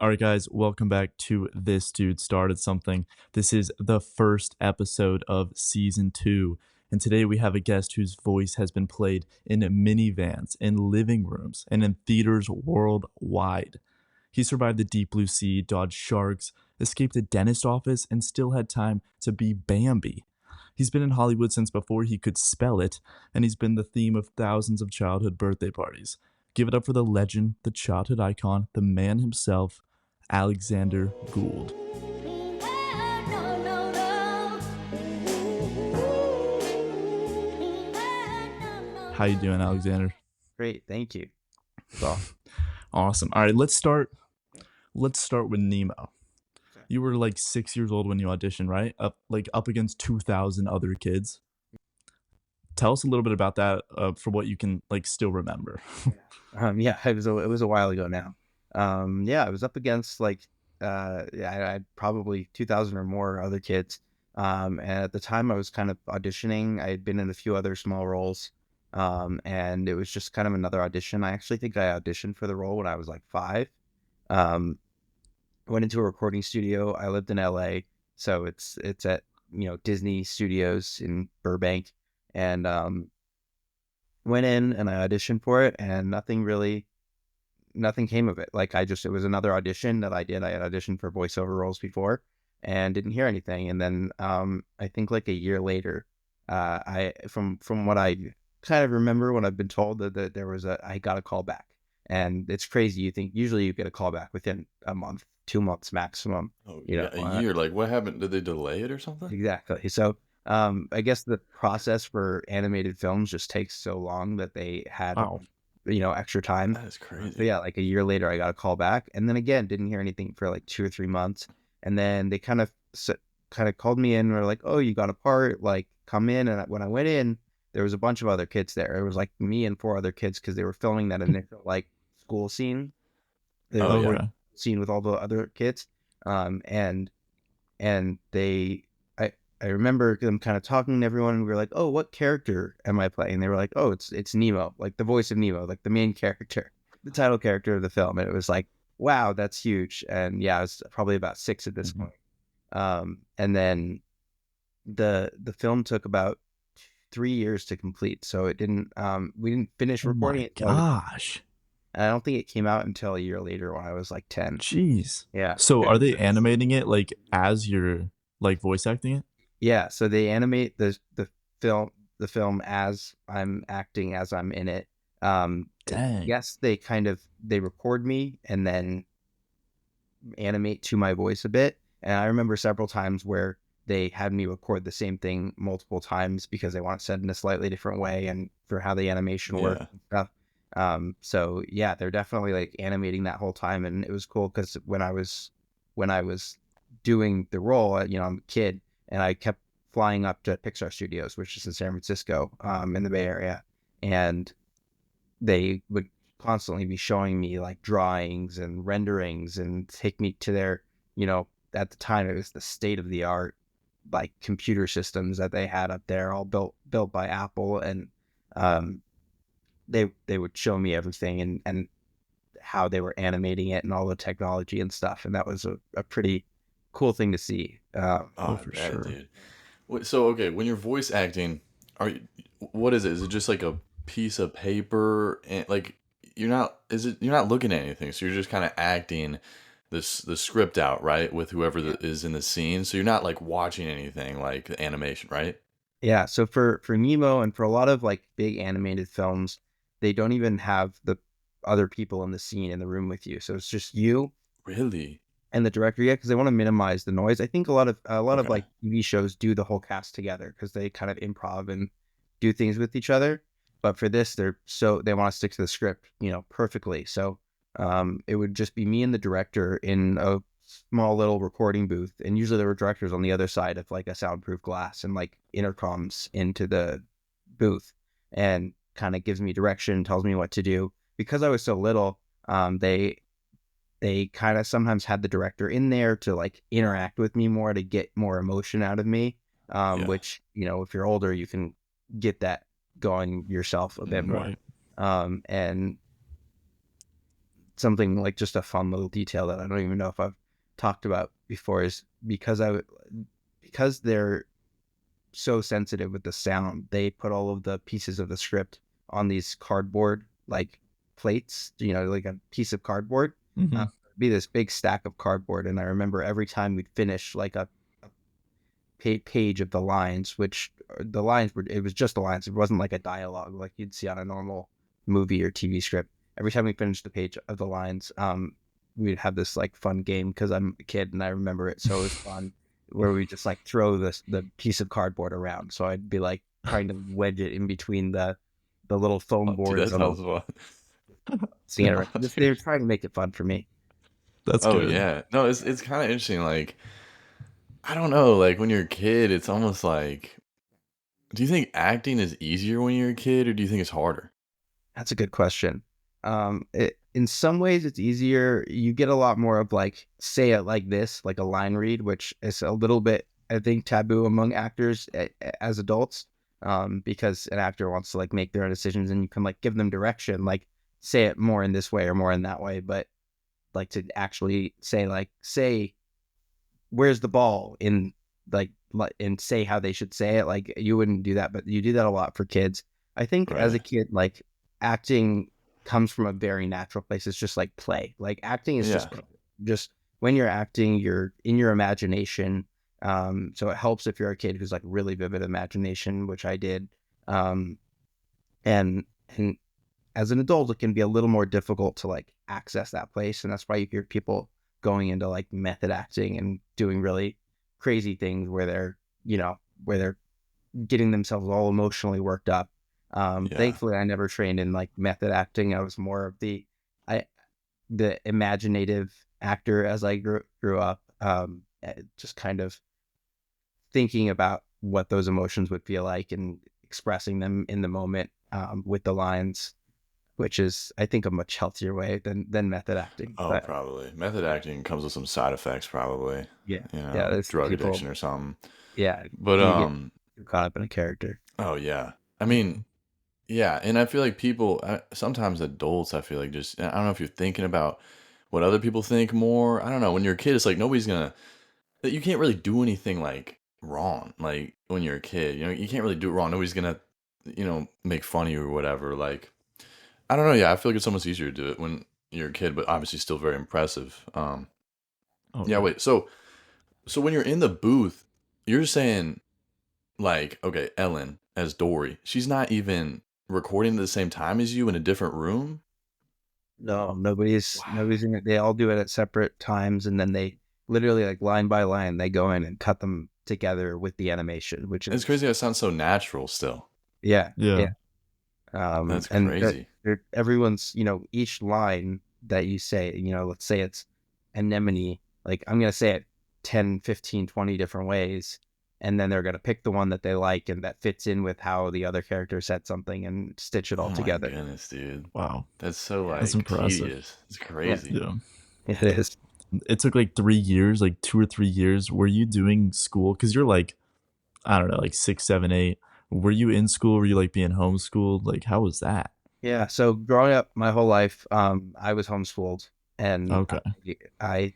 All right, guys, welcome back to This Dude Started Something. This is the first episode of season 2. And today we have a guest whose voice has been played in minivans, in living rooms, and in theaters worldwide. He survived the deep blue sea, dodged sharks, escaped a dentist office, and still had time to be Bambi. He's been in Hollywood since before he could spell it, and he's been the theme of thousands of childhood birthday parties. Give it up for the legend, the childhood icon, the man himself, Alexander Gould. How you doing, Alexander? Great, thank you. Well, awesome. All right, let's start with Nemo. You were like 6 years old when you auditioned, right? Up against 2,000 other kids. Tell us a little bit about that, for what you can still remember. Yeah, it was a while ago now. Yeah, I was up against I had probably 2,000 or more other kids. And at the time I was kind of auditioning. I had been in a few other small roles. And it was just kind of another audition. I actually think I auditioned for the role when I was like 5. Went into a recording studio. I lived in LA, so it's at Disney Studios in Burbank, and went in and I auditioned for it, and nothing came of it. It was another audition that I did. I had auditioned for voiceover roles before and didn't hear anything. And then I think like a year later, I from what I kind of remember, what I've been told, that I got a call back. And it's crazy. You think usually you get a call back within a month, 2 months maximum. Oh, yeah, a year. Like, what happened? Did they delay it or something? Exactly. So I guess the process for animated films just takes so long that they had Wow. extra time. That is crazy. So yeah, like a year later I got a call back, and then again didn't hear anything for like 2 or 3 months, and then they kind of called me in and were like, "Oh, you got a part, like come in." And when I went in, there was a bunch of other kids there. It was like me and 4 other kids, because they were filming that initial like school scene. They Oh, were yeah. scene with all the other kids, and they I remember them kind of talking to everyone, and we were like, "Oh, what character am I playing?" And they were like, "Oh, it's Nemo, like the voice of Nemo, like the main character, the title character of the film." And it was like, wow, that's huge. And yeah, I was probably about 6 at this point. And then the film took about 3 years to complete, so it didn't we didn't finish recording it. Oh my gosh. And I don't think it came out until a year later when I was like 10. Jeez. Yeah. So are they animating it like as you're like voice acting it? Yeah, so they animate the film as I'm acting, as I'm in it. Dang. Yes, they record me and then animate to my voice a bit. And I remember several times where they had me record the same thing multiple times because they want it said in a slightly different way and for how the animation works and stuff. So yeah, they're definitely like animating that whole time, and it was cool because when I was doing the role, I'm a kid, and I kept flying up to Pixar Studios, which is in San Francisco, in the Bay Area, and they would constantly be showing me like drawings and renderings and take me to their, at the time it was the state of the art like computer systems that they had up there, all built by Apple, and they would show me everything and how they were animating it and all the technology and stuff, and that was a pretty cool thing to see. Oh, for sure. Dude. So, okay, when you're voice acting, what is it? Is it just like a piece of paper, and like you're not looking at anything, so you're just kind of acting the script out, right, with whoever is in the scene, so you're not like watching anything like animation, right? Yeah, so for Nemo and for a lot of like big animated films, they don't even have the other people in the scene in the room with you. So it's just you Really? and the director, yeah, because they want to minimize the noise. I think a lot of Okay. like TV shows do the whole cast together because they kind of improv and do things with each other. But for this, they want to stick to the script, perfectly. So it would just be me and the director in a small little recording booth, and usually there were directors on the other side of like a soundproof glass and like intercoms into the booth, and kind of gives me direction, tells me what to do. Because I was so little, they kind of sometimes had the director in there to like interact with me more, to get more emotion out of me, which, if you're older, you can get that going yourself a bit more. Right. And something like just a fun little detail that I don't even know if I've talked about before is because they're so sensitive with the sound, they put all of the pieces of the script on these cardboard like plates, like a piece of cardboard. Hmm. Be this big stack of cardboard, and I remember every time we'd finish like a page of the lines, which the lines were, it was just the lines. It wasn't like a dialogue like you'd see on a normal movie or TV script. Every time we finished the page of the lines, we'd have this like fun game because I'm a kid and I remember it. So it was fun where we just like throw the piece of cardboard around. So I'd be like trying to wedge it in between the little foam Oh, dude, boards that on the sounds fun. seeing it around. Oh, They dude. were trying to make it fun for me. That's Oh good. yeah. No, it's kind of interesting. Like, I don't know. Like when you're a kid, it's almost like. Do you think acting is easier when you're a kid, or do you think it's harder? That's a good question. In some ways it's easier. You get a lot more of like say it like this, like a line read, which is a little bit I think taboo among actors as adults, because an actor wants to like make their own decisions and you can like give them direction, like say it more in this way or more in that way. But like to actually say where's the ball in like and say how they should say it, like you wouldn't do that, but you do that a lot for kids. I think as a Right. kid, like acting comes from a very natural place. It's just like play. Like acting is Yeah. just when you're acting, you're in your imagination. So it helps if you're a kid who's like really vivid imagination, which I did. Um, and as an adult, it can be a little more difficult to like access that place. And that's why you hear people going into like method acting and doing really crazy things where where they're getting themselves all emotionally worked up. Yeah. Thankfully, I never trained in like method acting. I was more of I, the imaginative actor as I grew up, just kind of thinking about what those emotions would feel like and expressing them in the moment, with the lines, which is I think a much healthier way than method acting. Oh, But probably. Method acting comes with some side effects, probably. yeah, You yeah, know, there's drug people. addiction or something. Yeah, But you get caught up in a character. oh yeah. I mean, yeah, and I feel like people sometimes adults, I feel like just I don't know if you're thinking about what other people think more. I don't know. When you're a kid, it's like nobody's gonna that you can't really do anything like wrong. Like when you're a kid, you can't really do it wrong. Nobody's gonna, make fun of you or whatever. Like I don't know. Yeah, I feel like it's almost easier to do it when you're a kid, but obviously still very impressive. Oh Yeah. yeah. Wait. So when you're in the booth, you're saying like, okay, Ellen as Dory, she's not even recording at the same time as you in a different room. No, nobody's Wow. in it. They all do it at separate times, and then they literally like line by line they go in and cut them together with the animation, which It's is crazy. That sounds so natural still. yeah, Yeah. yeah. That's And that crazy. everyone's, each line that you say, let's say it's anemone, like I'm going to say it 10, 15, 20 different ways. And then they're going to pick the one that they like and that fits in with how the other character said something and stitch it all Oh my together. goodness, dude. Wow. That's so Yeah. That's like impressive. tedious. It's Yeah. crazy. Yeah. It is. It took like 3 years, like 2 or 3 years. Were you doing school? Because you're like, I don't know, like six, seven, eight. Were you in school? Were you like being homeschooled? Like, how was that? Yeah. So growing up my whole life, I was homeschooled and Okay. I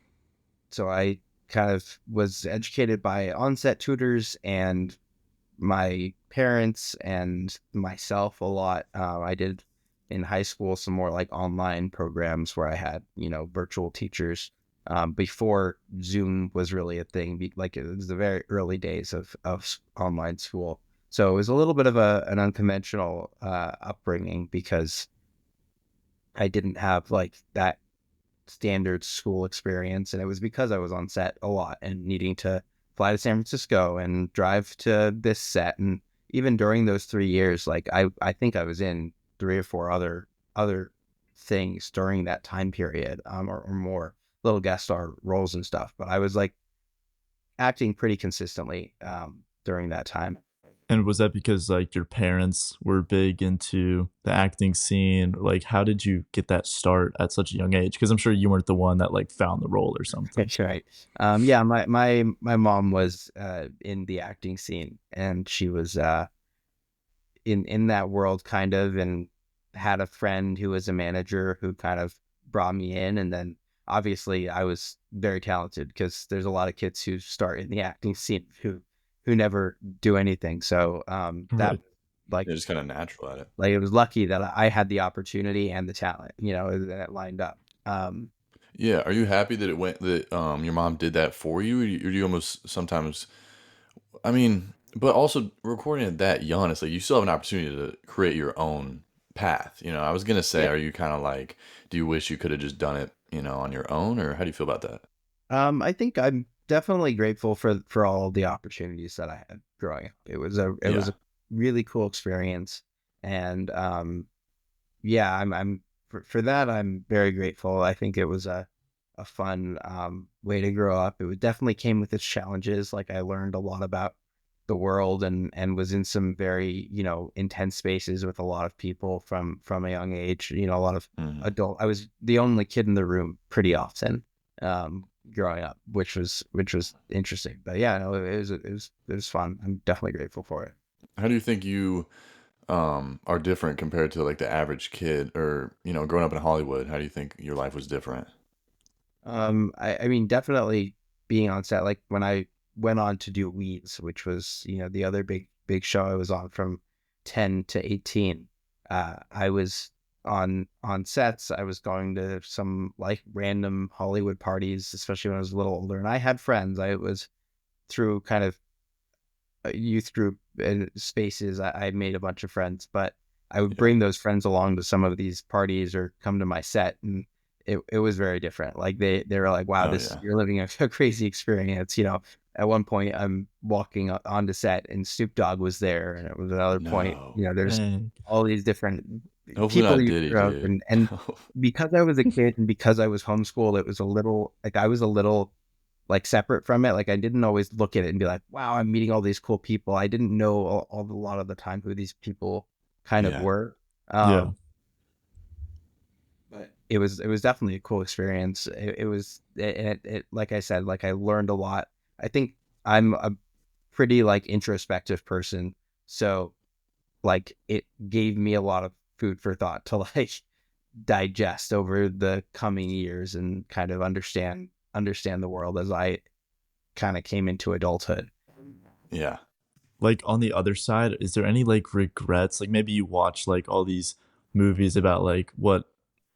so I kind of was educated by onset tutors and my parents and myself a lot. I did in high school some more like online programs where I had, virtual teachers, before Zoom was really a thing. Like it was the very early days of online school. So it was a little bit of an unconventional upbringing because I didn't have like that standard school experience. And it was because I was on set a lot and needing to fly to San Francisco and drive to this set. And even during those 3 years, like I think I was in three or four other things during that time period, or more little guest star roles and stuff. But I was like acting pretty consistently, during that time. And was that because like your parents were big into the acting scene? Like, how did you get that start at such a young age? Because I'm sure you weren't the one that like found the role or something. That's right. Yeah, my mom was in the acting scene and she was in that world kind of, and had a friend who was a manager who kind of brought me in. And then obviously I was very talented because there's a lot of kids who start in the acting scene who never do anything. So that Right. like You're just kind of natural at it. it was lucky that I had the opportunity and the talent, that it lined up. Um, Yeah, are you happy that it went that your mom did that for you? Or do you almost sometimes I mean, but also recording it that young, it's like you still have an opportunity to create your own path. I was gonna say, yeah. are you kind of like, do you wish you could have just done it, on your own, or how do you feel about that? I think I'm definitely grateful for all of the opportunities that I had growing up. It was a Yeah, really cool experience, and yeah, I'm for that I'm very grateful. I think it was a fun way to grow up. It definitely came with its challenges. Like I learned a lot about the world and was in some very intense spaces with a lot of people from a young age. A lot of hmm, adult. I was the only kid in the room pretty often growing up, which was interesting. But yeah, no, it was fun. I'm definitely grateful for it. how do you think you are different compared to like the average kid, or growing up in Hollywood? How do you think your life was different? I mean, definitely being on set, like when I went on to do Weeds, which was, the other big show I was on from 10 to 18. I was on sets. I was going to some like random Hollywood parties, especially when I was a little older. And I had friends. I was through kind of youth group and spaces. I made a bunch of friends, but I would Yeah. bring those friends along to some of these parties or come to my set, and it was very different. Like they were like, "Wow, Oh this yeah. you're living a crazy experience." At one point, I'm walking onto set, and Snoop Dogg was there, and it was another point. No. There's Dang. all these different Hopefully people not you Diddy, grew up, dude. and because I was a kid and because I was homeschooled, it was a little like I was a little like separate from it. Like I didn't always look at it and be like, wow, I'm meeting all these cool people. I didn't know a lot of the time who these people kind of Yeah. were. Yeah. But it was definitely a cool experience. It was, and like I said, like I learned a lot. I think I'm a pretty like introspective person. So like it gave me a lot of food for thought to like digest over the coming years and kind of understand the world as I kind of came into adulthood. Yeah. Like on the other side, is there any like regrets? Like maybe you watch like all these movies about like what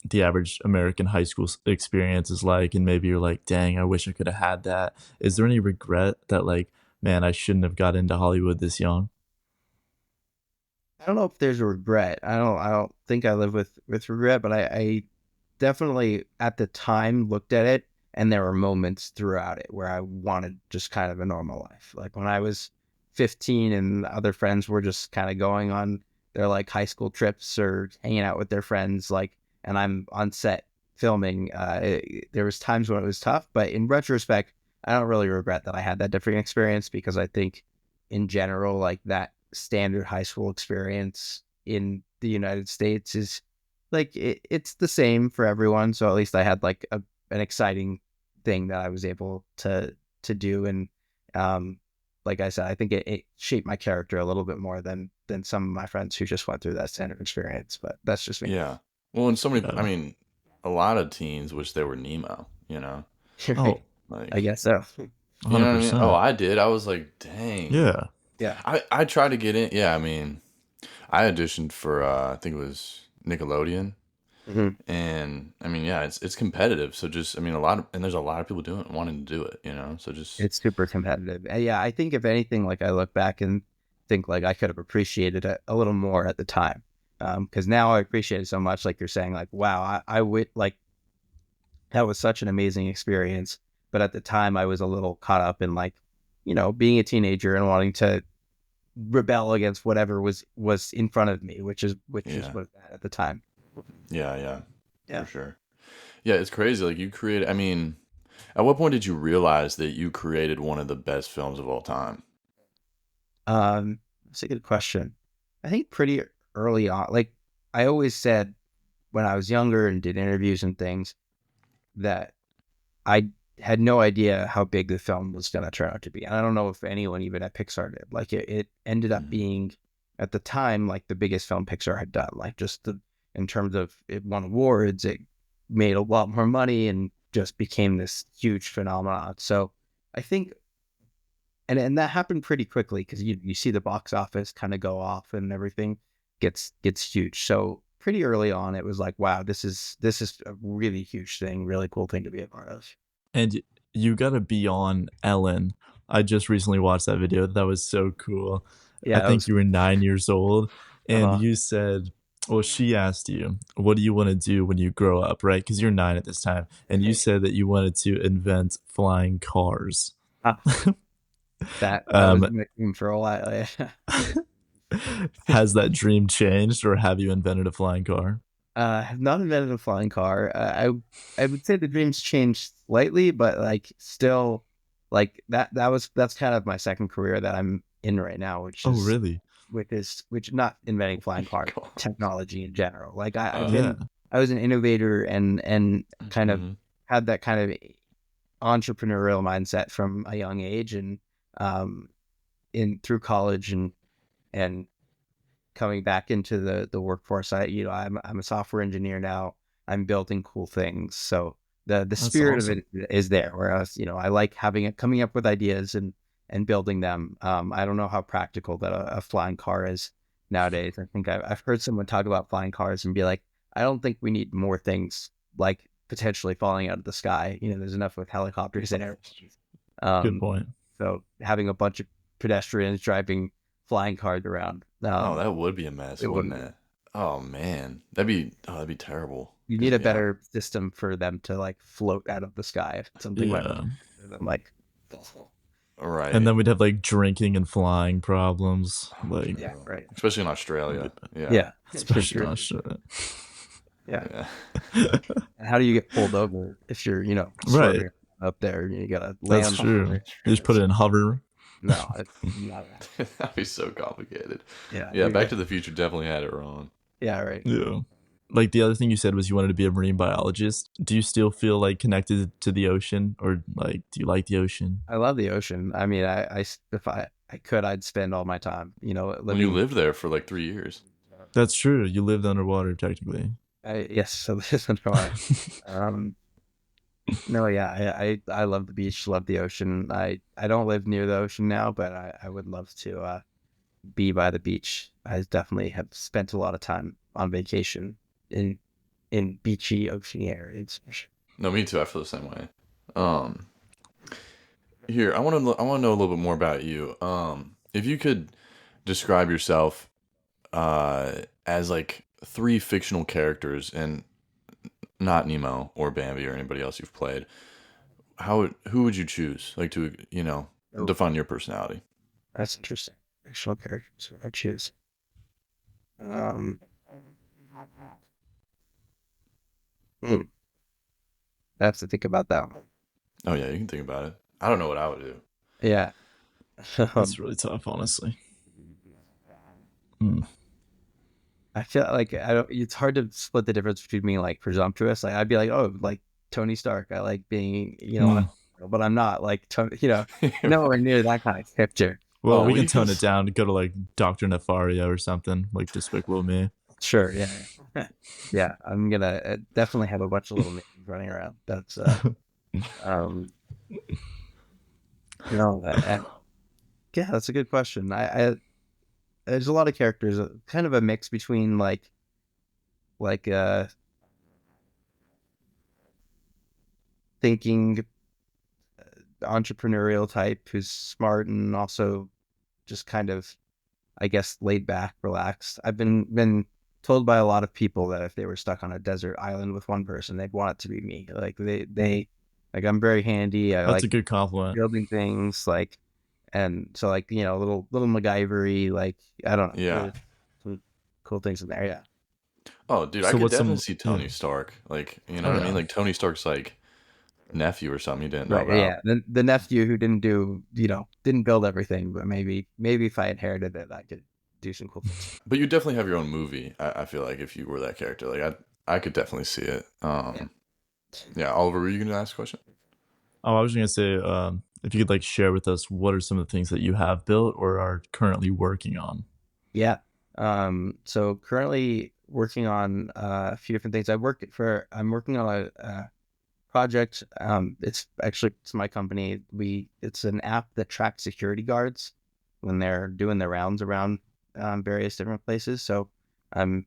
the average American high school experience is like, and maybe you're like, dang, I wish I could have had that. Is there any regret that like, man, I shouldn't have got into Hollywood this young? I don't know if there's a regret. I don't think I live with regret, but I definitely at the time looked at it and there were moments throughout it where I wanted just kind of a normal life. Like when I was 15 and other friends were just kind of going on their like high school trips or hanging out with their friends, like, and I'm on set filming. There was times when it was tough, but in retrospect, I don't really regret that I had that different experience because I think in general, like that standard high school experience in the United States is like it's the same for everyone. So at least I had like an exciting thing that I was able to do, and um, like I said, I think it shaped my character a little bit more than some of my friends who just went through that standard experience. But that's just me. Yeah. Well, and so many, I Yeah. mean, a lot of teens wish they were Nemo. Right? Oh, I Like, guess so. you know what I mean? Oh, 100%. I did. I was like, dang. Yeah. Yeah. I tried to get in. Yeah, I mean, I auditioned for I think it was Nickelodeon, hmm and I mean, yeah, it's competitive. So just, I mean, a lot of, and there's a lot of people doing it, wanting to do it. So just, It's super competitive. And yeah, I think if anything, like I look back and think like I could have appreciated it a little more at the time. Because now I appreciate it so much. Like you're saying, like, wow, I would like that was such an amazing experience. But at the time, I was a little caught up in like, being a teenager and wanting to rebel against whatever was in front of me, which is yeah, what that at the time. yeah, for Yeah. sure. Yeah, it's crazy. Like you created. I mean, at what point did you realize that you created one of the best films of all time? That's a good question. I think pretty early on, like I always said when I was younger and did interviews and things that I had no idea how big the film was going to turn out to be. And I don't know if anyone even at Pixar did. Like it ended up Mhm. being at the time like the biggest film Pixar had done. Like just in terms of it won awards, it made a lot more money and just became this huge phenomenon. So I think, and that happened pretty quickly because you see the box office kind of go off and everything gets huge. So pretty early on, it was like, wow, this is a really huge thing, really cool thing to be a part of. And you got to be on Ellen. I just recently watched that video. That was so cool. I Yeah, that think was you were 9 years old, and uh you said, well, she asked you, what do you want to do when you grow up, right? Because you're 9 at this time. And you said that you wanted to invent flying cars. that was Um, my dream for a while. Yeah. has that dream changed, or have you invented a flying car? Have not invented a flying car. I would say the dreams changed slightly, but like still, like that's kind of my second career that I'm in right now, Oh, really? which not inventing Oh flying my car, God. technology in general. Like Yeah. I was an innovator and kind of Mhm. had that kind of entrepreneurial mindset from a young age, and um in through college and coming back into the workforce. I'm a software engineer now. I'm building cool things. So the That's spirit of awesome. it is there. Whereas, I like coming up with ideas and building them. I don't know how practical that a flying car is nowadays. I think I've heard someone talk about flying cars and be like, I don't think we need more things like potentially falling out of the sky. There's enough with helicopters and airplanes. Good Um, point. so having a bunch of pedestrians driving flying cars around, Oh, that would be a mess, it wouldn't wouldn't. it? Oh man, that'd be terrible. You need 'Cause, a yeah, better system for them to like float out of the sky. Something went Yeah. wrong. I'm like, And right. then we'd have like drinking and flying problems, like yeah, right. Especially in Australia. Yeah, Yeah, for especially sure. not sure. Yeah. yeah. And how do you get pulled over if you're, Right. swerving up there? You gotta That's land. true. You just put it in hover. No, it's not. That'd be so complicated. Yeah, Yeah, Back to the Future definitely had it wrong. yeah, right. Yeah. Like the other thing you said was you wanted to be a marine biologist. Do you still feel like connected to the ocean, or like do you like the ocean? I love the ocean. I mean, if I could, I'd spend all my time, When you living. lived there for like 3 years. That's true. You lived underwater technically. Yes, so this is why. Um, No, yeah, I love the beach, love the ocean. I don't live near the ocean now, but I would love to be by the beach. I definitely have spent a lot of time on vacation in beachy, oceany areas. No, me too. I feel the same way. Um, Here, I want to know a little bit more about you. If you could describe yourself as like three fictional characters, and not Nemo or Bambi or anybody else you've played, who would you choose? Like to Oh, define your personality. that's interesting. Fictional characters I choose. Um, hmm, I have to think about that one. Oh yeah, you can think about it. I don't know what I would do. Yeah. That's really tough, honestly. Hmm. I feel like I don't. It's hard to split the difference between being like presumptuous. Like I'd be like, oh, like Tony Stark. I like being, Hmm. but I'm not like Tony. Nowhere near that kind of picture. Well, Oh, we well, can you can. tone it down to go to like Dr. Nefario or something, like Despicable Me. Sure. Yeah. Yeah. I'm gonna definitely have a bunch of little names running around. That's um. No. Yeah, that's a good question. I there's a lot of characters, kind of a mix between like thinking entrepreneurial type who's smart and also just kind of, I guess, laid back, relaxed. I've been told by a lot of people that if they were stuck on a desert island with one person, they'd want it to be me. Like they like I'm very handy. I That's a like good compliment. building things, like, and so like little MacGyvery, like I don't know, Yeah. there's some cool things in there. Yeah, Oh, dude, I So could what's definitely some see yeah. Tony Stark. Like, you know Oh what I mean? yeah. Like Tony Stark's like nephew or something you didn't know right. about. Yeah, the nephew who didn't build everything, but maybe if I inherited it, I could do some cool things. But you definitely have your own movie. I feel like if you were that character, like I could definitely see it. Yeah. Yeah, Oliver, were you gonna ask a question? Oh, I was gonna say, if you could like share with us what are some of the things that you have built or are currently working on. Yeah. So currently working on a few different things. I'm working on a project. It's my company. It's an app that tracks security guards when they're doing their rounds around various different places. So I'm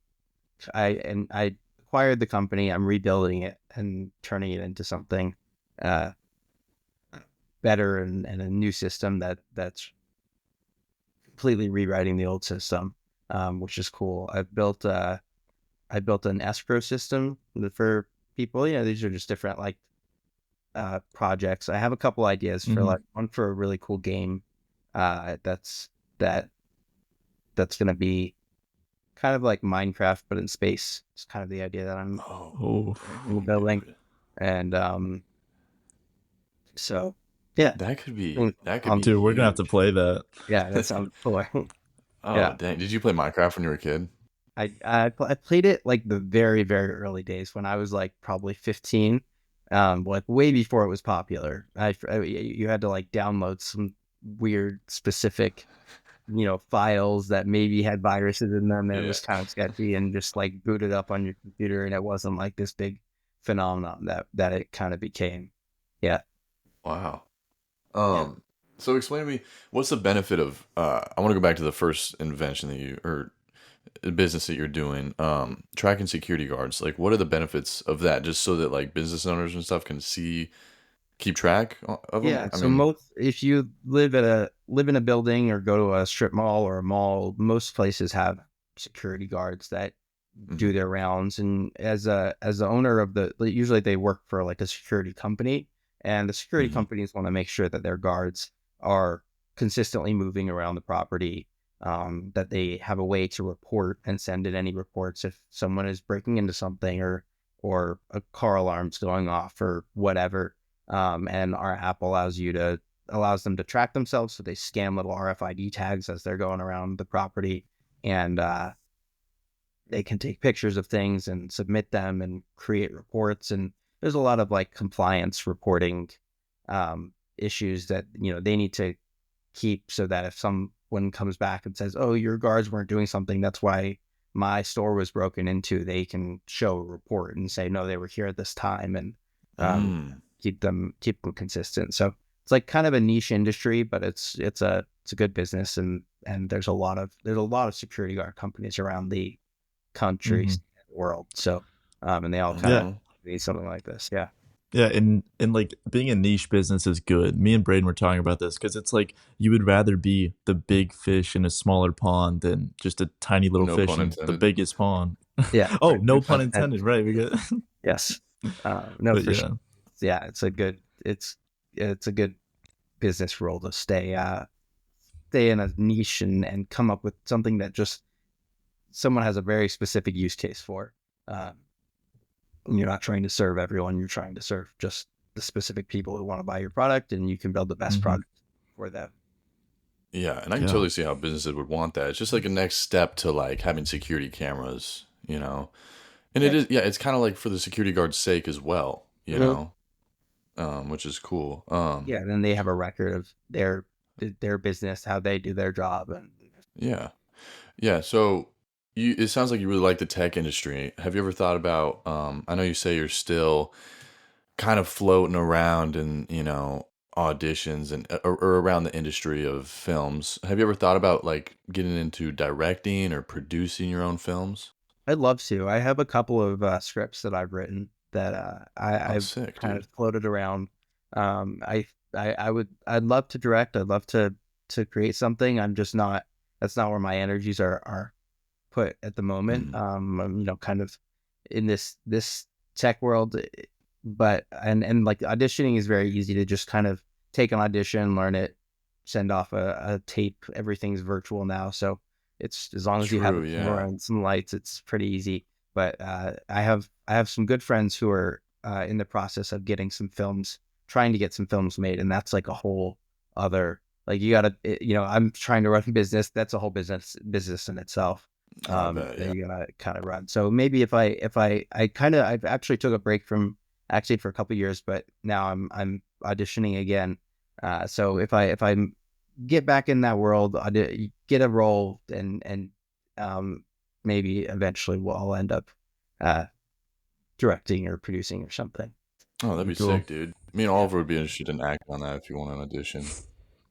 I acquired the company. I'm rebuilding it and turning it into something uh, better and a new system that's completely rewriting the old system, which is cool. I built an escrow system for people. These are just different like projects. I have a couple ideas for Hmm. like one for a really cool game that's that that's going to be kind of like Minecraft but in space. It's kind of the idea that I'm Oh, Oh, dang, building, dude. and so yeah, mm, That could be um, dude, we're gonna have to huge. play that. yeah, that sounds cool. Oh, Yeah. dang. Did you play Minecraft when you were a kid? I played it like the very, very early days when I was like probably 15, like way before it was popular. You had to like download some weird specific, files that maybe had viruses in them, and it Yeah. was kind of sketchy, and just like boot it up on your computer, and it wasn't like this big phenomenon that it kind of became. Yeah, Wow. yeah, So explain to me what's the benefit of I want to go back to the first invention that you or business that you're doing, tracking security guards. Like what are the benefits of that just so that like business owners and stuff can keep track of them? yeah. I So mean, most, if you live in a building or go to a strip mall or a mall, most places have security guards that do mhm, their rounds. And as the owner of usually they work for like a security company, and the security mhm, companies want to make sure that their guards are consistently moving around the property, that they have a way to report and send in any reports if someone is breaking into something, or a car alarm's going off or whatever. And our app allows them to track themselves, so they scan little RFID tags as they're going around the property, and they can take pictures of things and submit them and create reports. And there's a lot of like compliance reporting issues that they need to keep, so that if someone comes back and says, "Oh, your guards weren't doing something, that's why my store was broken into," they can show a report and say, "No, they were here at this time," and um, mm, keep them consistent. So it's like kind of a niche industry, but it's a good business, and there's a lot of security guard companies around the country, Hmm. world. So, and they all kind Yeah, of uh-huh. need something like this. Yeah. yeah, and like being a niche business is good. Me and Braden were talking about this because it's like you would rather be the big fish in a smaller pond than just a tiny little No fish pun in the intended. Mm. biggest pond. Yeah. Oh, Right. no pun intended, right? We got, Yes. No, but for sure. yeah. Yeah. It's a good business role to stay in a niche, and come up with something that just someone has a very specific use case for. Um, you're not trying to serve everyone. You're trying to serve just the specific people who want to buy your product, and you can build the best Hmm. product for them. Yeah, and I can Yeah. totally see how businesses would want that. It's just like a next step to like having security cameras, you know. And it Yeah. is, yeah, it's kind of like for the security guard's sake as well, Mhm. which is cool. Yeah. And then they have a record of their business, how they do their job, and Yeah. Yeah, so it sounds like you really like the tech industry. Have you ever thought about I know you say you're still kind of floating around in, auditions and or around the industry of films. Have you ever thought about like getting into directing or producing your own films? I'd love to. I have a couple of scripts that I've written that Oh, I've sick, kind of dude. floated around. I'd love to direct. I'd love to create something. I'm just not. That's not where my energies are put at the moment. Mm, I'm, kind of in this tech world, but and like auditioning is very easy to just kind of take an audition, learn it, send off a tape. Everything's virtual now, so it's as long as you have a true, camera yeah. and some lights, it's pretty easy. But I have some good friends who are in the process of getting some films, trying to get some films made, and that's like a whole other, like, you gotta, I'm trying to run a business. That's a whole business in itself, Oh, I bet, that yeah. you gotta kind of run. So maybe I've actually took a break from actually for a couple of years, but now I'm auditioning again. So if I get back in that world, get a role, and maybe eventually I'll end up uh, directing or producing or something. Oh, that'd be Cool. sick, dude. Me and Oliver would be interested in acting on that if you want an audition.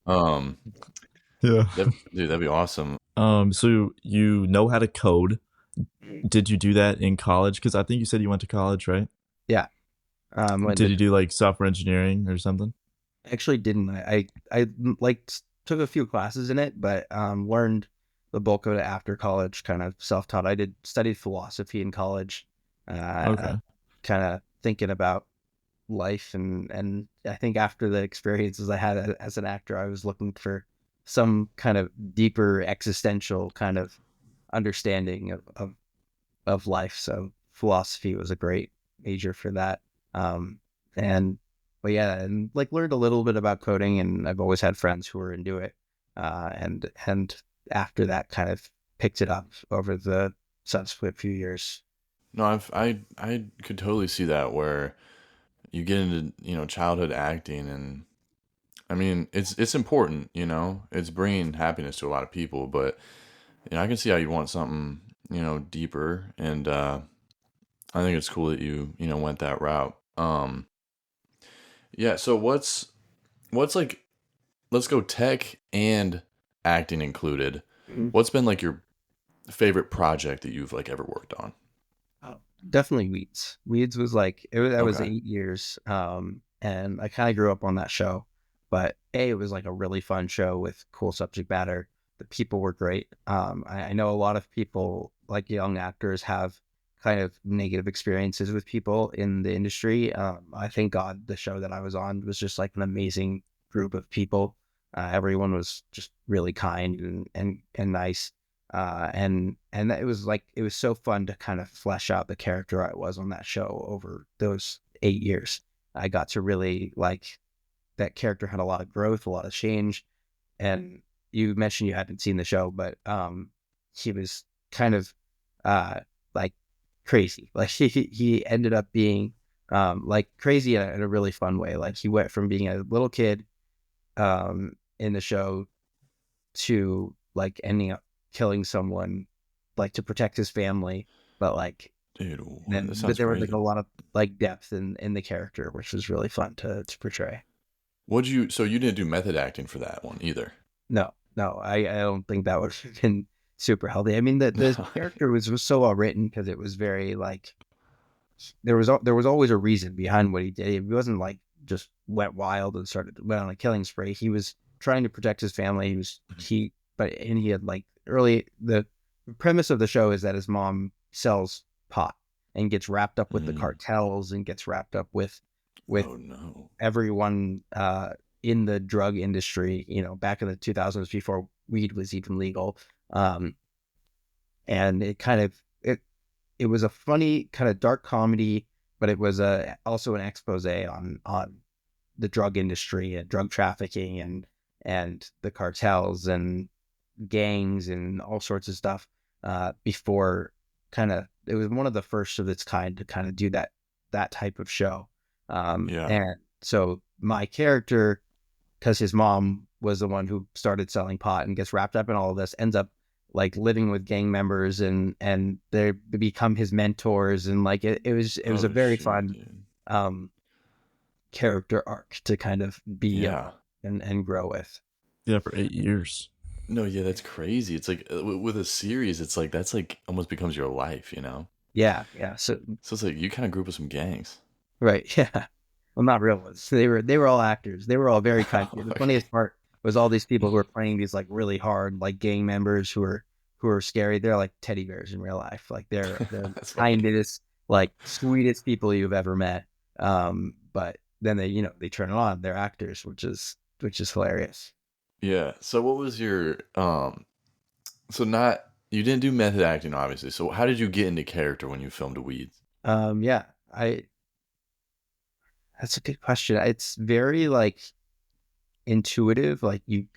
Um, Yeah. that'd be awesome. So you know how to code. Did you do that in college? Because I think you said you went to college, right? Yeah. When Did the you do like software engineering or something? Actually didn't. I like took a few classes in it, but learned the bulk of it after college, kind of self-taught. I did studied philosophy in college, Okay. kind of thinking about life, and I think after the experiences I had as an actor, I was looking for some kind of deeper existential kind of understanding of life. So philosophy was a great major for that. Um, and but yeah, and like learned a little bit about coding, and I've always had friends who were into it. And after that, kind of picked it up over the subsequent few years. No, I could totally see that where you get into, childhood acting, and I mean, it's important, it's bringing happiness to a lot of people, but I can see how you want something, deeper, and I think it's cool that you went that route. Yeah, so what's like, let's go tech and acting included. Mhm. What's been like your favorite project that you've like ever worked on? Oh, definitely Weeds. Weeds was like that was Okay. 8 years, and I kind of grew up on that show. But it was like a really fun show with cool subject matter. The people were great. I know a lot of people, like young actors, have kind of negative experiences with people in the industry. I thank God the show that I was on was just like an amazing group of people. Everyone was just really kind and nice, and it was like it was so fun to kind of flesh out the character I was on that show over those 8 years. I got to really like that character had a lot of growth, a lot of change. And you mentioned you hadn't seen the show, but he was kind of uh like crazy. Like he ended up being like crazy in a really fun way. Like he went from being a little kid in the show to like ending up killing someone like to protect his family, but like Dude, what? then That but sounds there was like crazy. a lot of like depth in the character, which was really fun to portray. So you didn't do method acting for that one either? No, I don't think that would have been super healthy. I mean, the character was so well written because it was very like there was always a reason behind what he did. He wasn't like just went wild and went on a killing spree. He was trying to protect his family. And he had like early the premise of the show is that his mom sells pot and gets wrapped up with the Mm. cartels and gets wrapped up with Oh no. everyone in the drug industry, back in the 2000s before weed was even legal. Um, and it was a funny kind of dark comedy, but it was also an expose on the drug industry and drug trafficking and the cartels and gangs and all sorts of stuff. Before it was one of the first of its kind to kind of do that type of show. Yeah. And so my character, because his mom was the one who started selling pot and gets wrapped up in all of this, ends up like living with gang members and they become his mentors, and like it was a Oh very shit, fun dude. um character arc to kind of be Yeah. and grow with. Yeah, for 8 years. No, yeah, that's crazy. It's like with a series, it's like that's like almost becomes your life. Yeah, so So it's like you kind of grew up with some gangs. right. Yeah, well, not real ones. They were all actors. They were all very kind. The Okay. funniest part was all these people who were playing these like really hard like gang members who are scary. They're like teddy bears in real life. Like they're That's funny. kindest, like sweetest people you've ever met. But then they turn it on. They're actors, which is hilarious. Yeah. So what was your so not you didn't do method acting obviously. So how did you get into character when you filmed Weeds? Yeah, I that's a good question. It's very like intuitive. Like you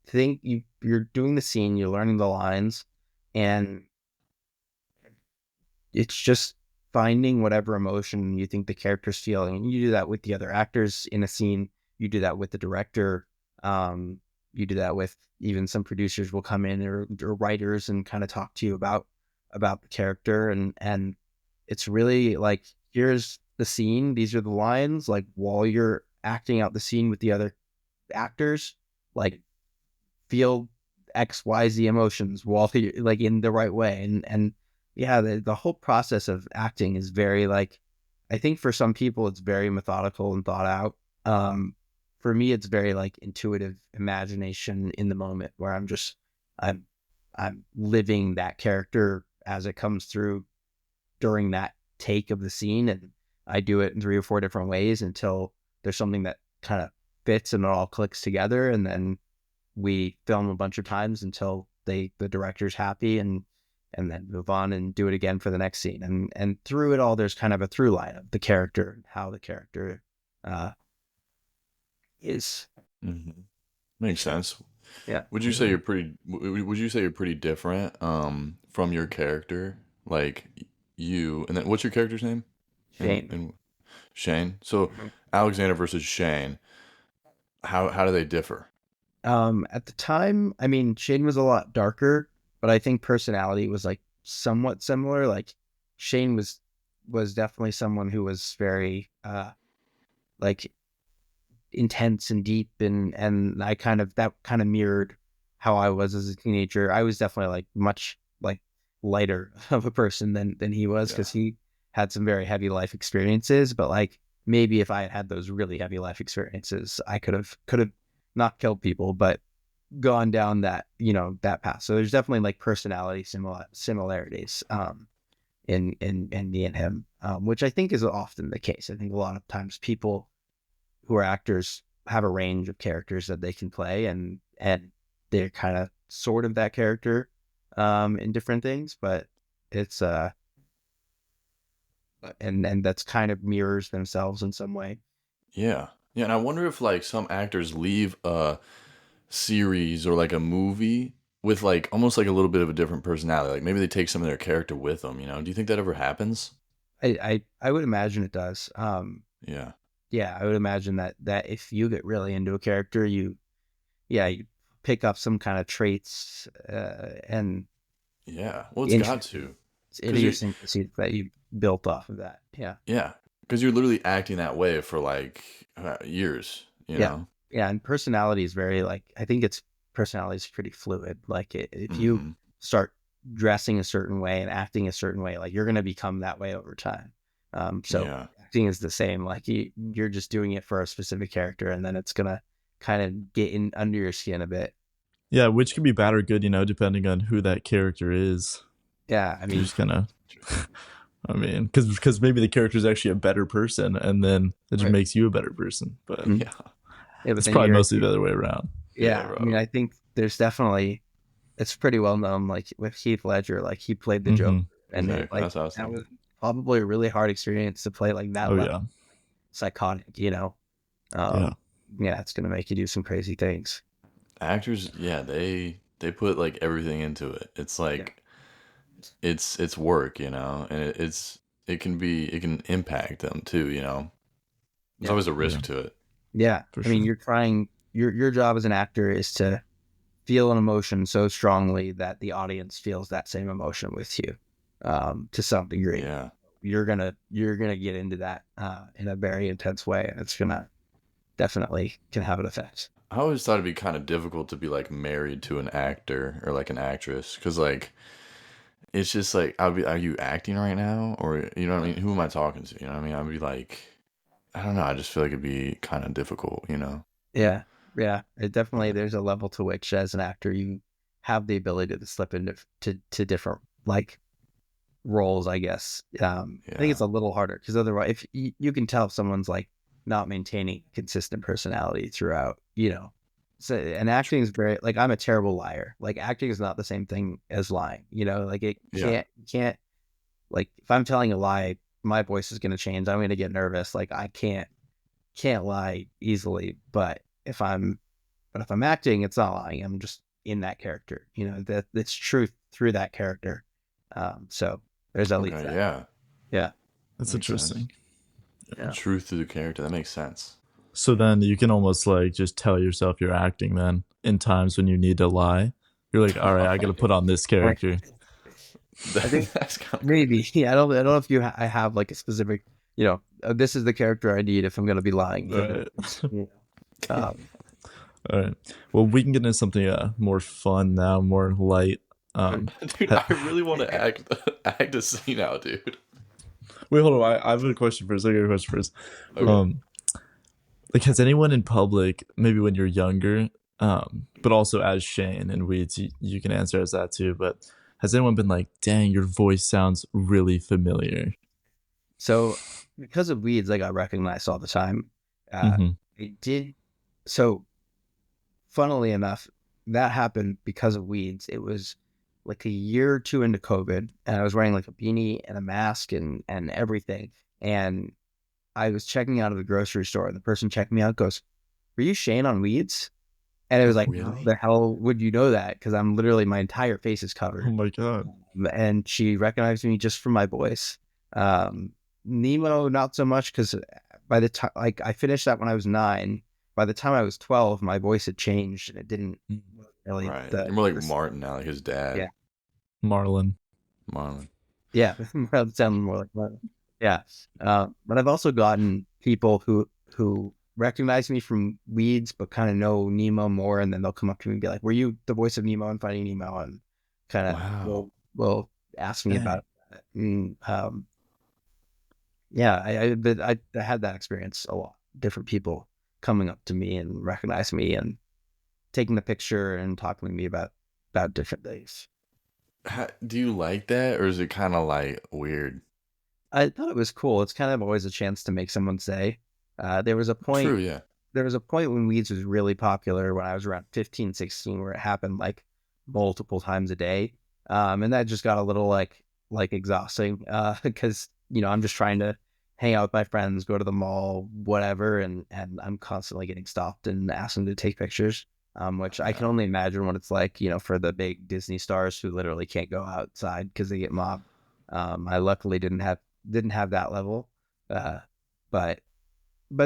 think you're doing the scene, you're learning the lines, and it's just finding whatever emotion you think the character's feeling. And you do that with the other actors in a scene. You do that with the director. Um, you do that with even some producers will come in or writers and kind of talk to you about the character, and it's really like, here's the scene, these are the lines, like while you're acting out the scene with the other actors, like feel XYZ emotions while you like in the right way. And yeah, the whole process of acting is very like, I think for some people it's very methodical and thought out. For me, it's very like intuitive imagination in the moment where I'm I'm living that character as it comes through during that take of the scene, and I do it in 3 or 4 different ways until there's something that kind of fits and it all clicks together, and then we film a bunch of times until the director's happy, and then move on and do it again for the next scene. And through it all, there's kind of a through line of the character, how the character uh, is. Mm-hmm. Makes sense. Yeah. Would you say you're pretty? Would you say you're pretty different from your character? Like you, and then what's your character's name? Shane. And Shane. So Mhm. Alexander versus Shane. How do they differ? At the time, I mean, Shane was a lot darker, but I think personality was like somewhat similar. Like Shane was definitely someone who was very like intense and deep, and I kind of, that kind of mirrored how I was as a teenager. I was definitely like much like lighter of a person than he was, Yeah. because he had some very heavy life experiences, but like maybe if I had those really heavy life experiences, I could have not killed people, but gone down that, that path. So there's definitely like personality similarities in me and him, which I think is often the case. I think a lot of times people who are actors have a range of characters that they can play, and they're kind of sort of that character in different things, but it's and that's kind of mirrors themselves in some way. Yeah. Yeah, and I wonder if like some actors leave a series or like a movie with like almost like a little bit of a different personality. Like maybe they take some of their character with them, you know? Do you think that ever happens? I would imagine it does. Yeah. Yeah, I would imagine that if you get really into a character, you pick up some kind of traits and Yeah. Well, it's got interesting to. Cuz you idiosyncrasies that you built off of that. Yeah. yeah, cuz you're literally acting that way for like years, you Yeah. know? Yeah. And personality is very like, I think it's personality is pretty fluid. Like if you Mhm. start dressing a certain way and acting a certain way, like you're going to become that way over time. So Yeah. acting is the same. Like you're just doing it for a specific character, and then it's going to kind of get in under your skin a bit. Yeah, which can be bad or good, depending on who that character is. Yeah. I You mean, just kind of, I mean, because maybe the character is actually a better person, and then it just right. makes you a better person. But Mhm. Yeah. Yeah. But it's then probably mostly the other way around. Yeah, yeah. I mean, bro. I think there's definitely, it's pretty well known, like with Heath Ledger, like he played the Joker, Hmm. and it, Exactly. like That's what I was that thinking. was probably a really hard experience to play like that Oh level yeah, psychotic. yeah, Um, yeah, it's gonna make you do some crazy things. Actors, yeah, they put like everything into it. It's Yeah, like it's work, you know, and it can impact them too, you know. There's yeah, always a yeah, risk to it. yeah. for I mean, sure. you're trying. Your job as an actor is to feel an emotion so strongly that the audience feels that same emotion with you, to some degree. Yeah. You're gonna get into that in a very intense way, and it's gonna definitely can have an effect. I always thought it'd be kind of difficult to be like married to an actor or like an actress because like it's just like I'd be, are you acting right now, or you know what I mean? Who am I talking to? You know what I mean? I'd be like, I don't know. I just feel like it'd be kind of difficult, you know? Yeah, yeah. It definitely, Yeah. there's a level to which, as an actor, you have the ability to slip into to different like roles, I guess. I think it's Yeah. a little harder because otherwise, if you can tell if someone's like not maintaining consistent personality throughout, So, and acting is very like, I'm a terrible liar. Like acting is not the same thing as lying. Like it Yeah. can't like if I'm telling a lie, my voice is going to change. I'm going to get nervous. Like I can't lie easily, but if I'm acting, it's not lying. I'm just in that character. That's truth through that character. So there's at least Okay. that. Yeah. Yeah. That's Makes sense. interesting. Yeah. Truth through the character. That makes sense. So then you can almost like just tell yourself you're acting then in times when you need to lie. You're like, all right, I got to put on this Right. character. I think That's kind of maybe. Yeah, I don't know if I have like a specific, this is the character I need if I'm gonna be lying. Right. Yeah. Um, All right. Well, we can get into something more fun now, more light. dude. Ha- I really want to act a scene out, dude. Wait, hold on. I have a question first. I got a question first. Okay. Um, like, has anyone in public, maybe when you're younger, but also as Shane and Weeds, you can answer as that too. But has anyone been like, "Dang, your voice sounds really familiar"? so because of weeds, I got recognized all the time. Uh, Mm-hmm. I did. So funnily enough, that happened because of weeds. It was like a year or two into COVID, and I was wearing like a beanie and a mask and everything. And I was checking out of the grocery store, and the person checking me out goes, "Were you Shane on weeds?" And it was like, "How Really? the hell would you know that?" Because I'm literally my entire face is Oh covered. my god. And she recognized me just from my voice. Um, Nemo, not so much because by the time like I finished that when I was 9. By the time I was 12, my voice had changed and it didn't really Right. You're more like the Martin now, like his yeah dad, Marlon. Marlon. yeah that sounded more like that. Yeah. But I've also gotten people who recognize me from weeds but kind of know Nemo more, and then they'll come up to me and be like, "Were you the voice of Nemo in Finding Nemo?" And kind of Wow. will ask me Dang. about it. And, yeah, I had that experience a lot. Different people coming up to me and recognizing me and taking the picture and talking to me about different things. Do you like that, or is it kind of like weird? I thought it was cool. It's kind of always a chance to make someone say. There was a True. point. Yeah. There was a point when weeds was really popular when I was around 15, 16, where it happened like multiple times a day, and that just got a little like exhausting because I'm just trying to hang out with my friends, go to the mall, whatever, and I'm constantly getting stopped and asked them to take pictures. Which I can Yeah. only imagine what it's like, for the big Disney stars who literally can't go outside because they get mobbed. I luckily didn't have that level, uh, but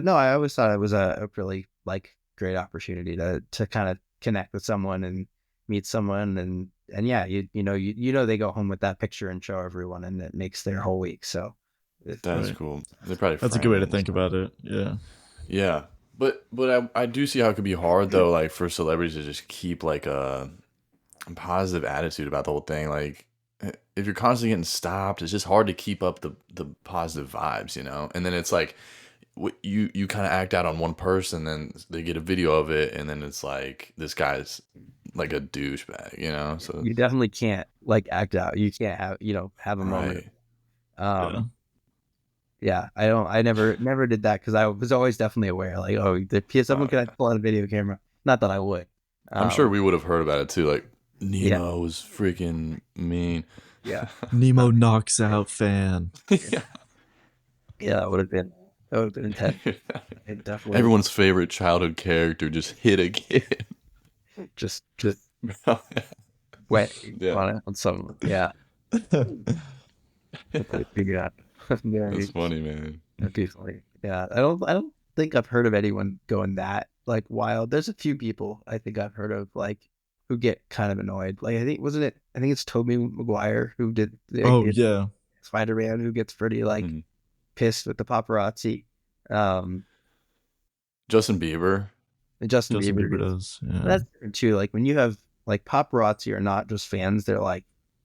no, I always thought it was a really like great opportunity to kind of connect with someone and meet someone, and yeah, they go home with that picture and show everyone, and it makes their whole week. So That's Right. cool. They probably That's a good frame way it to and think stuff. about it. Yeah. Yeah. But I do see how it could be hard though, like for celebrities to just keep like a positive attitude about the whole thing. Like if you're constantly getting stopped, it's just hard to keep up the positive vibes, you know. And then it's like you kind of act out on one person, then they get a video of it, and then it's like this guy's like a douchebag, you know. So you definitely can't like act out. You can't have a moment. right, Yeah. Um, yeah, I never did that because I was always definitely aware, like, oh, someone uh, could pull out a video camera. Not that I would. I'm sure Um, we would have heard about it too. Like yeah, Nemo was freaking mean. yeah, Nemo knocks out fan. Yeah. yeah. That would have been intense. It definitely Everyone's favorite childhood character just hit again. just wet Yeah, on someone. Yeah, yeah. that's Very funny, man. definitely. Yeah, I don't think I've heard of anyone going that like wild. There's a few people I think I've heard of like who get kind of annoyed. Like I think it's Tobey Maguire who Oh did yeah. Spider-Man, who gets pretty like Mhm. pissed with the paparazzi. Um, Justin Bieber. and Justin Justin Bieber Bieber gets does. Yeah. that's different too. Like when you have like paparazzi are not just fans; they're like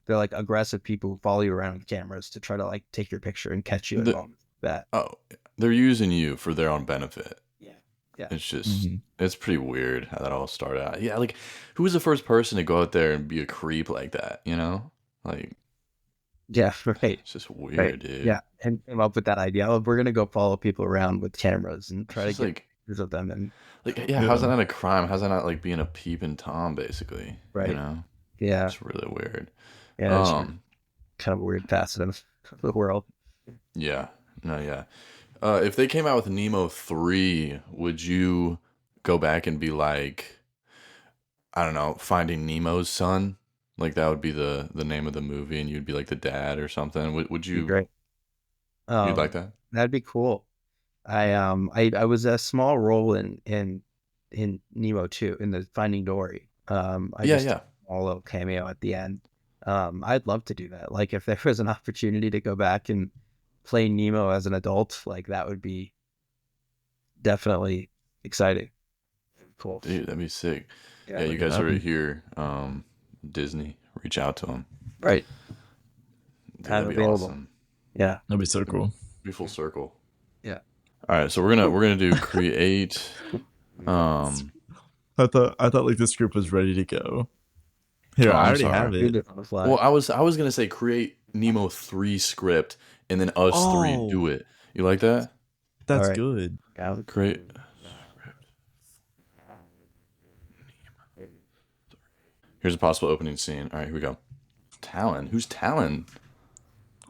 aggressive people who follow you around with cameras to try to like take your picture and catch you in The, moments like that. oh, they're using you for their own benefit. Yeah, yeah, It's just, Hmm. it's pretty weird how that all started out. Yeah, like who was the first person to go out there and be a creep like that? You know, like yeah. Right, it's just right. weird, dude. Yeah, and came up with that idea. Oh, we're gonna go follow people around with cameras and It's try to just get pictures of them. And yeah. How's that Yeah. not a crime? How's that not like being a peeping tom, basically? You right, know, yeah, it's really weird. yeah. It's Um, kind of a weird facet of the world. yeah, no, yeah. If they came out with Nemo 3, would you go back and be like, I don't know, Finding Nemo's son? Like that would be the name of the movie, and you'd be like the dad or something. Would Be you great. you'd like Um, that? that'd be cool. I was a small role in Nemo 2 in the Finding Dory. I Yeah, just did yeah. a small little cameo at the end. I'd love to do that. Like if there was an opportunity to go back and play Nemo as an adult, like that would be definitely exciting. Cool. Dude, that'd be sick. Yeah. Yeah, you Make it guys heard it happen. here. Disney, reach out to him. Right. Dude, I'm that'd be available. awesome. Yeah. That'd be so cool. Be full circle. Yeah. All right, so we're gonna do create. Um, I thought like this group was ready to go. Here, oh, I I'm already sorry. have Do it. it on the fly. Well, I was gonna say create Nemo 3 script and then us three Oh, do it. You like that? All that's right. good. Create. Here's a possible opening scene. All right, here we go. Talon. Who's Talon?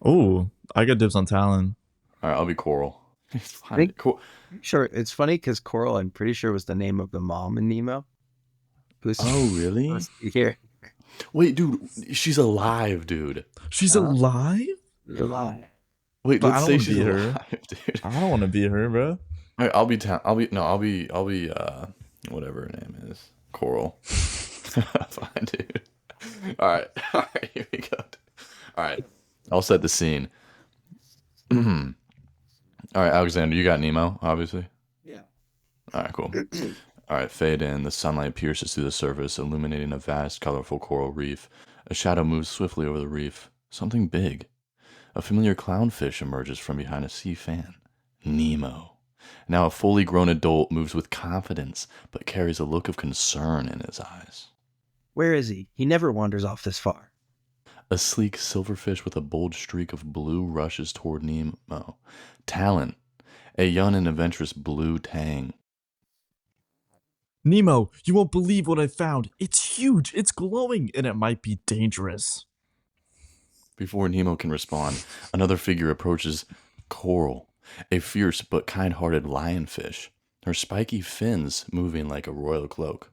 Oh, I got dibs on Talon. All right, I'll be Coral. It's I fine. think Cool. sure. It's funny because Coral, I'm pretty sure was the name of the mom in Nemo. Who's Oh, really? here? Wait, dude, she's alive, dude. She's Uh, alive? You're lying. Wait, But I let's don't say want to she's be her. alive, dude. I don't want to be her, bro. All right, I'll be whatever her name is. Coral. Fine, dude. All right. All right, here we go. All right. I'll set the scene. All right, Alexander, you got Nemo, obviously. Yeah. All right, cool. All right, fade in. The sunlight pierces through the surface, illuminating a vast, colorful coral reef. A shadow moves swiftly over the reef. Something big. A familiar clownfish emerges from behind a sea fan. Nemo. Now a fully grown adult moves with confidence, but carries a look of concern in his eyes. Where is he? He never wanders off this far. A sleek silverfish with a bold streak of blue rushes toward Nemo. Talon. A young and adventurous blue tang. Nemo, you won't believe what I found. It's huge, it's glowing, and it might be dangerous. Before Nemo can respond, another figure approaches Coral, a fierce but kind-hearted lionfish, her spiky fins moving like a royal cloak.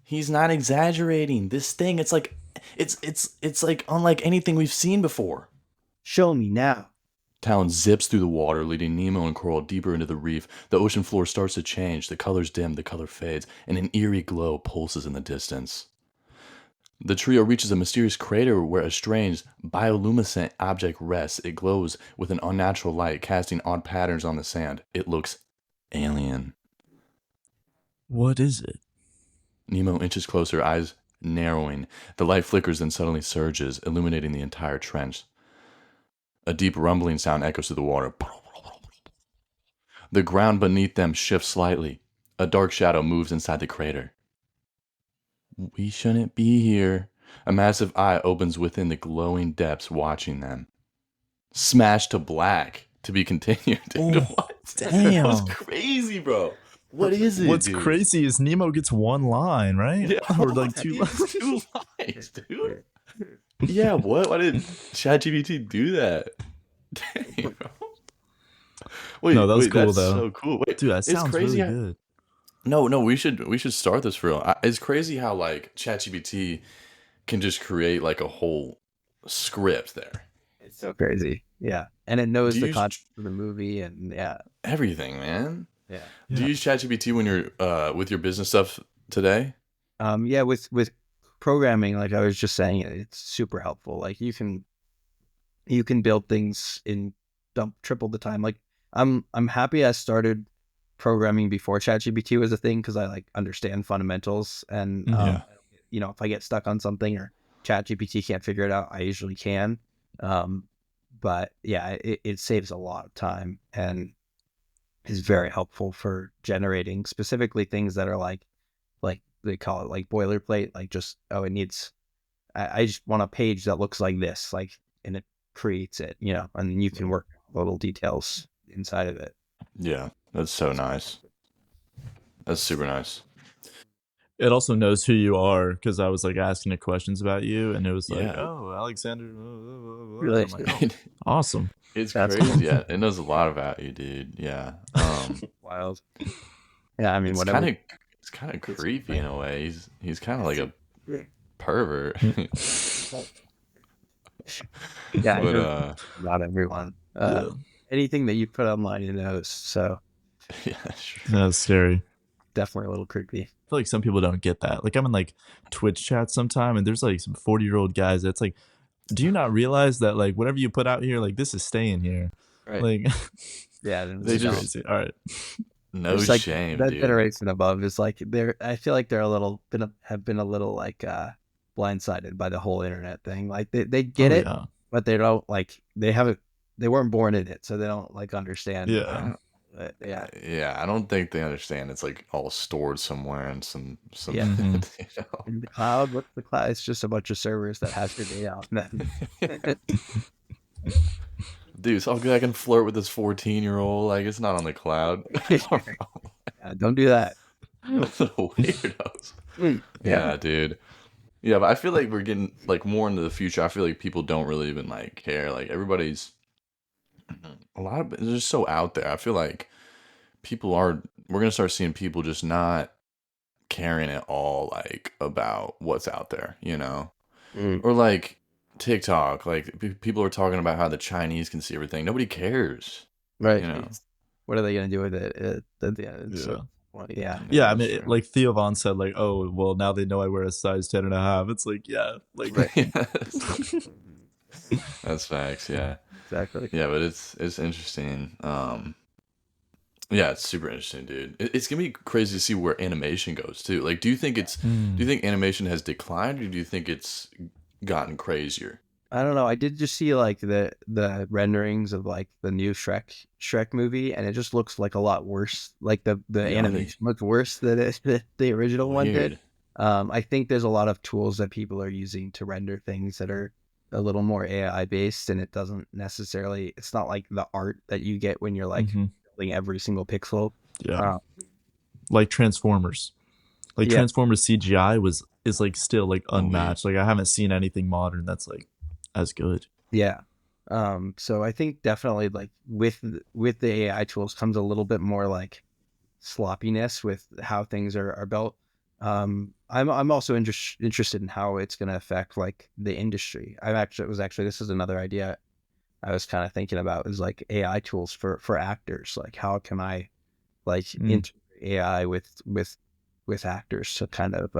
He's not exaggerating. This thing, it's like unlike anything we've seen before. Show me now. Talon zips through the water, leading Nemo and Coral deeper into the reef. The ocean floor starts to change. The colors dim, the color fades, and an eerie glow pulses in the distance. The trio reaches a mysterious crater where a strange, bioluminescent object rests. It glows with an unnatural light, casting odd patterns on the sand. It looks alien. What is it? Nemo inches closer, eyes narrowing. The light flickers, then suddenly surges, illuminating the entire trench. A deep rumbling sound echoes through the water. The ground beneath them shifts slightly. A dark shadow moves inside the crater. We shouldn't be here. A massive eye opens within the glowing depths, watching them. Smash to black. To be continued. Dude, Oh, what? damn. That was crazy, bro. What is it, What's dude? crazy is Nemo gets one line, right? Yeah, Or like two it's lines. 2 lines, dude. Yeah, what? Why did ChatGPT do that? Dang, bro. Wait, No, that was cool, that's though. so cool. Wait, Dude, that it's sounds crazy. really good. No, we should start this for real. It's crazy how like ChatGPT can just create like a whole script there. It's so crazy. Yeah. And it knows Do you the use content of the movie and yeah. everything, man? Yeah. Do Yeah. you use ChatGPT when you're with your business stuff today? Yeah, with programming, like I was just saying, it's super helpful. Like you can build things in triple the time. Like I'm happy I started programming before ChatGPT was a thing because I like understand fundamentals and Yeah. you know, if I get stuck on something or ChatGPT can't figure it out, I usually can. But yeah, it saves a lot of time and is very helpful for generating specifically things that are like they call it like boilerplate, like just it needs I just want a page that looks like this, like, and it creates it, you know, and you can work little details inside of it. Yeah, that's so nice. That's super nice. It also knows who you are because I was like asking it questions about you, and it was like, Yeah. "Oh, Alexander." Really? I'm like, oh, awesome. It's That's crazy. cool. Yeah, it knows a lot about you, dude. Yeah. Wild. Yeah, I mean, It's whatever. kind of creepy in a way. He's kind of like a pervert. Yeah, I But know not everyone. Yeah. anything that you put online, it knows. So Yeah, that's true. That's scary. definitely a little creepy. I feel like some people don't get that. Like I'm in like Twitch chat sometime, and there's like some 40-year-old guys that's like, do you not realize that like whatever you put out here, like this is staying here? Right. Like Yeah. They it's just crazy. All right. no It's like shame, that dude. generation above is like I feel like they're have been a little like blindsided by the whole internet thing. Like they get Oh it, yeah. but they don't like they weren't born in it, so they don't like understand. Yeah. Yeah. Yeah, I don't think they understand. It's like all stored somewhere in some Yeah. hmm you know. In the cloud, what's the cloud? It's just a bunch of servers that has your data on them. Dude, it's all good. I can flirt with this 14-year-old. Like it's not on the cloud. Yeah, don't do that. Weirdos. Yeah. Yeah, dude. Yeah, but I feel like we're getting like more into the future. I feel like people don't really even like care. Like everybody's a lot of it's just so out there. I feel like we're gonna start seeing people just not caring at all like about what's out there, you know? Mm, Or like TikTok, like people are talking about how the Chinese can see everything. Nobody cares, right. you know? What are they gonna do with it at the end? Yeah. So, well, yeah. Yeah, I That's mean, true. like Theo Von said, like, oh, well, now they know I wear a size 10 and a half. It's like, yeah, like, Right. Yes. That's facts, yeah. Exactly. Yeah, but it's interesting. Yeah, it's super interesting, dude. It's gonna be crazy to see where animation goes too. Like, do you think animation has declined, or do you think it's gotten crazier? I don't know. I did just see like the renderings of like the new Shrek movie, and it just looks like a lot worse. Like the Really animation looks worse than the original one did. weird. I think there's a lot of tools that people are using to render things that are a little more AI based, and it doesn't necessarily. It's not like the art that you get when you're like hmm building every single pixel. yeah, Uh, like Transformers. Like yeah, Transformers CGI is like still like Elite. unmatched. Like I haven't seen anything modern that's like as good. yeah. So I think definitely like with the AI tools comes a little bit more like sloppiness with how things are built. I'm also interested in how it's going to affect like the industry. This is another idea I was kind of thinking about is like AI tools for actors. Like how can I like Mm. integrate AI with actors to kind of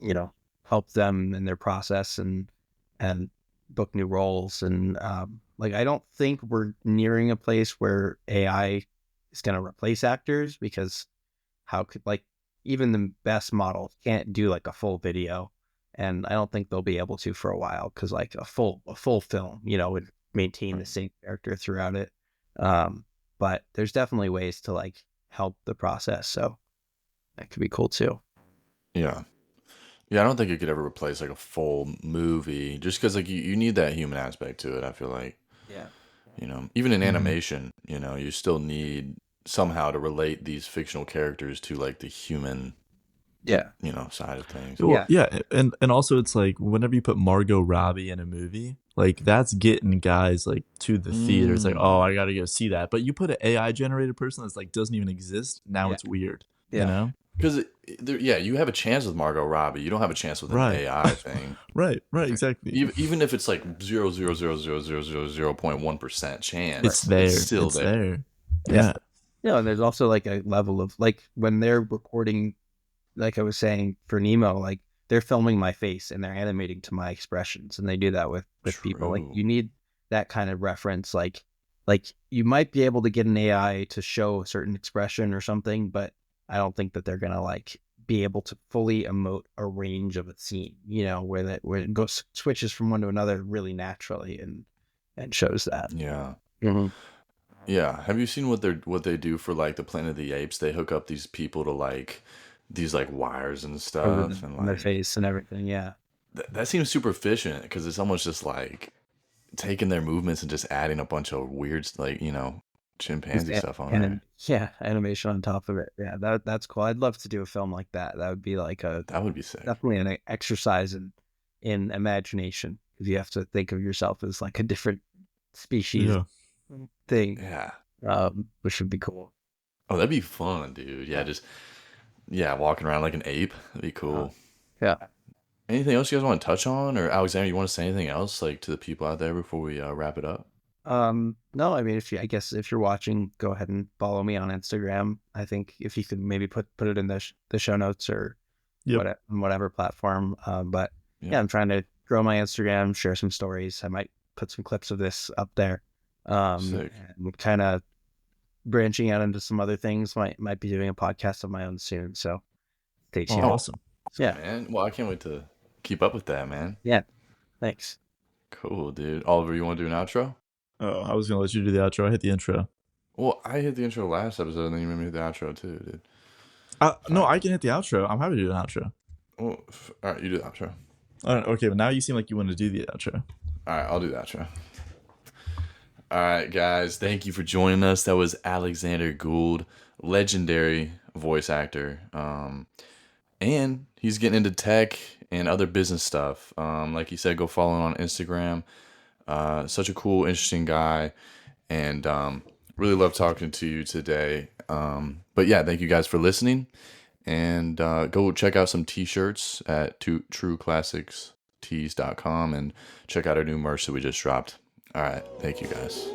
you know help them in their process and book new roles and like I don't think we're nearing a place where AI is going to replace actors because how could like even the best models can't do like a full video, and I don't think they'll be able to for a while because like a full film would maintain the Right. same character throughout it. But there's definitely ways to like help the process, so that could be cool too. Yeah. Yeah, I don't think it could ever replace like a full movie just because like you need that human aspect to it. I feel like, Yeah. even in hmm animation, you still need somehow to relate these fictional characters to like the human, Yeah. side of things. Well, Yeah. yeah, and also it's like whenever you put Margot Robbie in a movie, like that's getting guys like to the theater. It's like, oh, Mm. I gotta go see that. But you put an AI generated person that's like doesn't even exist. Now Yeah. it's weird. You Yeah. know? Because yeah, you have a chance with Margot Robbie. You don't have a chance with an Right. AI thing. Right. Exactly. Even if it's like 0.1% It's chance, it's there. still It's there. there. Yeah. Yeah. Yeah, and there's also like a level of like when they're recording, like I was saying for Nemo, like they're filming my face and they're animating to my expressions, and they do that with people. Like True. you need that kind of reference. Like you might be able to get an AI to show a certain expression or something, but I don't think that they're gonna like be able to fully emote a range of a scene. Where it goes switches from one to another really naturally and shows that. Yeah. Mm-hmm. Yeah. Have you seen what they do for like the Planet of the Apes? They hook up these people to like these like wires and Over stuff, and on their like face and everything. Yeah. that seems super efficient because it's almost just like taking their movements and just adding a bunch of weird like Just chimpanzee stuff on and there. yeah, animation on top of it. Yeah, that's cool. I'd love to do a film like that. That would be like a That would be sick. definitely an exercise in imagination because you have to think of yourself as like a different species Yeah. thing, Yeah. which would be cool. Oh, that'd be fun, dude. Yeah, just walking around like an ape. That'd be Uh, cool. yeah. Anything else you guys want to touch on, or Alexander, you want to say anything else like to the people out there before we wrap it up? No, I mean, I guess if you're watching, go ahead and follow me on Instagram. I think if you could maybe put it in the show notes or Yep. whatever platform. But Yeah. yeah, I'm trying to grow my Instagram, share some stories. I might put some clips of this up there. Sick. And kind of branching out into some other things. Might be doing a podcast of my own soon. So stay tuned. Awesome. Yeah. Man. Well, I can't wait to keep up with that, man. Yeah. Thanks. Cool, dude. Oliver, you want to do an outro? Oh, I was gonna let you do the outro. I hit the intro. Well, I hit the intro last episode, and then you made me hit the outro too, dude. No, I can hit the outro. I'm happy to do an outro. Well, all right, you do the outro. Okay, but now you seem like you want to do the outro. All right, I'll do the outro. All right, guys, thank you for joining us. That was Alexander Gould, legendary voice actor. And he's getting into tech and other business stuff. Like he said, go follow him on Instagram. Such a cool, interesting guy. And really love talking to you today. But yeah, thank you guys for listening. And go check out some t-shirts at trueclassicstees.com and check out our new merch that we just dropped. All right. Thank you guys.